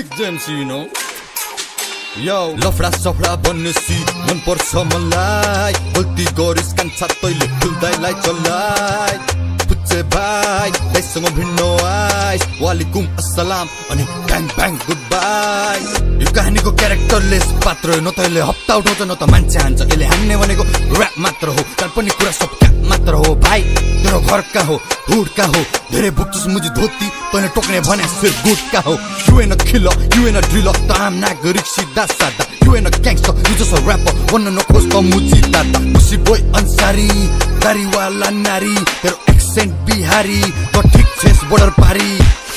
big gems, you know. Yo, लफडा सफडा बन्नेसी मन पर्छ मलाई गल्ती गरिस कान्छा तैले खुल्दैलाई चलाई पुच्चे भाइ दाइसँग भिड्न आइस वालेकुम अस्सलाम अनि ब्याङ ब्याङ गुड बाई यो कहानीको क्यारेक्टरलेस पात्र न तैले हप्ता उठाउँछ न त मान्छे हान्छ यसले हान्ने भनेको र्याप मात्र हो काल्पनिक कुरा सब क्याप मात्र हो भाइ तेरो घर का हो हुड का हो धेरै बुक्छस् मुजी धोती तैले टोक्ने भने सिर्फ गुड का हो you an a killer you an a driller त आम नागरिक सिधा सादा you an a gangster you just a rapper भन्न नखोज त मुजी दादा खुसी बोय अन्सारी दारीवाला नारी तेरो एक्सेन्ट बिहारी त ठिक छेस बोर्डर पारी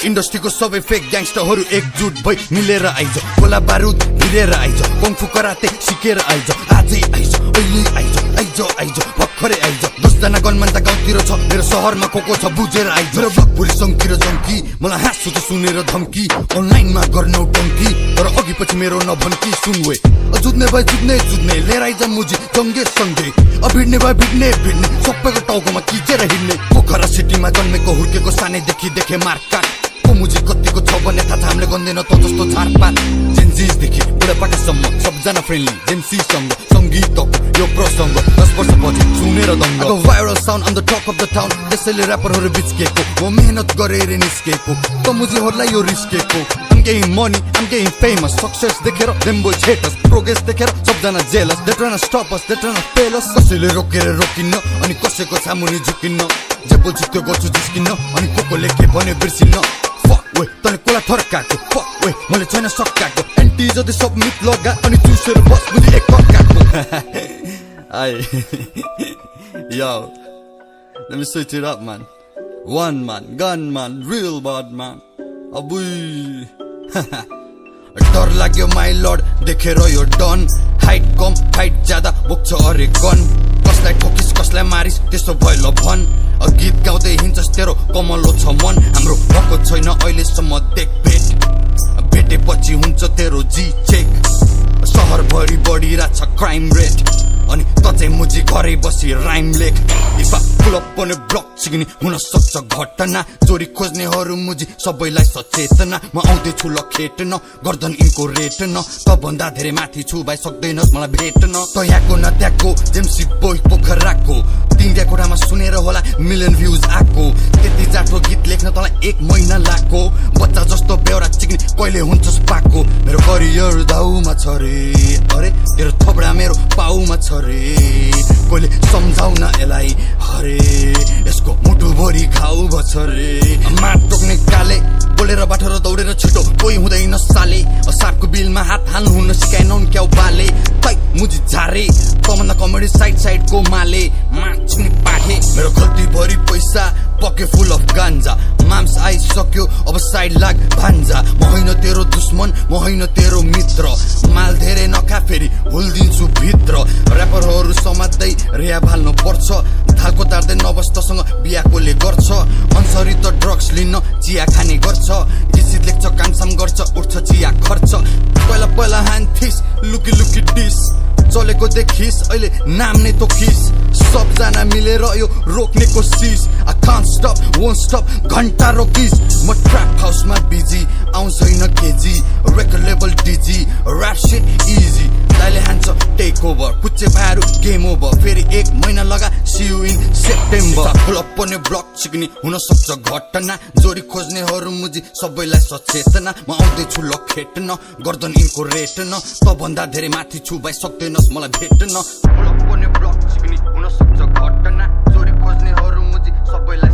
इन्डस्ट्रीको सबै फेक ग्याङ्स्टरहरू एकजुट भई मिलेर आइज गोला बारुद भिरेर आइज कङ्फु कराते सिकेर आइज आजै आइज अहिले आइज आइज आइज भर्खरै आइज 10 जना गनमान त गाउँतिर छ मेरो शहरमा को छ बुझेर आइज मेरो भक्पुरी सङ्की र जङ्की मलाई हाँसो त सुनेर धम्की अनलाइनमा गर्नु टङ्की तर अघि पछि मेरो नभन्की सुनवे जुत्ने भए जुत्ने लिएर आइज मुजी जङ्गे सँगै भिड्ने भए भिड्ने सबैको टाउकोमा किचेर हिँड्ने पोखरा सिटीमा जन्मेको हुर्केको सानैदेखि देखे मार्काट मुजी कतिको छ भन्ने थाहा छ हामीले गर्दैन त जस्तो झारपात जेन्जीदेखि बुढापाकासम्म सबजना फ्रेन्डली जेन्सीसँग सङ्गीतको यो प्रसङ्ग 10 वर्षपछि सुनेर दङ्ग viral sound on the top of the town त्यसैले ऱ्यापरहरू बिच्केको म मेहनत गरेर निस्केको त मुजीहरूलाई यो रिस्केको I'm getting money, I'm getting famous success देखेर them boys hate us progress देखेर सबजना jealous they tryna stop us, they tryna fail us कसैले रोकेर रोकिन्न अनि कसैको सामुनि झुकिन्न जे बोल्छु त्यो गर्छु जिस्किन्न अनि कोले के भने बिर्सिन्न वे तले कोला थर्काको फक वे मैले छैन सक्काको एन्टी जति सब मित लगा अनि चुसेर बस बुझी एक कक्काको I yo let me switch it up man one man gun man real bad man अबुई डर लाग्यो माई लर्ड देखेर यो डन हाइट कम हाइट ज्यादा बोक्छ अरे गन कसलाई ठोकिस कसलाई मारिस त्यसो भयो भन गीत गाउँदै हिँड्छस् तेरो कमलो छ मन हाम्रो भएको छैन अहिलेसम्म देख भेटेपछि हुन्छ तेरो जी चेक सहरभरि बढिरहेछ क्राइम रेट अनि त चाहिँ मुजी घरै बसी राइम लेख इफा पुलअप पनि ब्लक सिक्ने हुन सक्छ घटना चोरी खोज्नेहरू मुजी सबैलाई सचेतना म आउँदैछु ल खेट्न गर्दन इनको रेट्न त भन्दा धेरै माथि छु भाइ सक्दैनस् मलाई भेट्न त यहाँको न त्यहाँको जेम्सी बोय पोखराको 3 कोठामा सुनेर होला मिलियन भ्युज आको त्यति जाठो गीत लेख्न तँलाई 1 महिना लाग्को बच्चा जस्तो बेहोरा चिक्ने कहिले हुन्छस् पाको मेरो करियर दाउमा छ रे अरे तेरो थोपडा मेरो पाउमा छ रे कहिले सम्झाउन यसलाई हरे यसको मुटु भरि खाउ बछ रे माट टोक्ने काले बोलेर बाठो र दौडेर छिटो कोही हुँदैन साले साटको बिलमा हात हाल्नु हुन सिकाएनौँ क्याउ बाले तै मुजी झारे तमन्दा कमेडी साइडको माले माछ्ने पाठे मेरो गल्ती भरि पैसा पके फुल अफ गान्जा माम्स आइसक्यो अब साइड लाग भान्जा म होइन तेरो दुश्मन म होइन तेरो मित्र माल धेरै नखा फेरि हुल्दिन्छु भित्र ऱ्यापरहरू समात्दै रिया भाल्नु पर्छ थालको तार्दै नबस्तसँग बिहाकोले गर्छ अन्सरी त ड्रग्स लिन चिया खाने गर्छ गीत लेख्छ कामसाम गर्छ उठ्छ चिया खर्च पहिला हान्थिस लुकी डिस चलेको देखिस अहिले नाम नै तोकिस सबजना मिलेर यो रोक्ने कोसिस I can't stop, won't stop, घन्टा रोकिस म ट्र्याप हाउसमा बिजी आउँछैन KG record level dizzy rap shit easy दाइले हान्छ टेक ओभर पुच्चे भाइहरू गेम ओभर फेरि 1 महिना लगा see you in September flop पनि ब्लक सिक्ने हुन सक्छ घटना जोडी खोज्नेहरू मुजी सबैलाई सचेतना म आउँदैछु ल खेट्न गर्दन इनको रेट्न त भन्दा धेरै माथि छु भाइ सक्दैनस् मलाई भेट्न फ्लप पनि ब्लक सिक्ने हुन सक्छ घटना जोडी खोज्नेहरू मुजी सबैलाई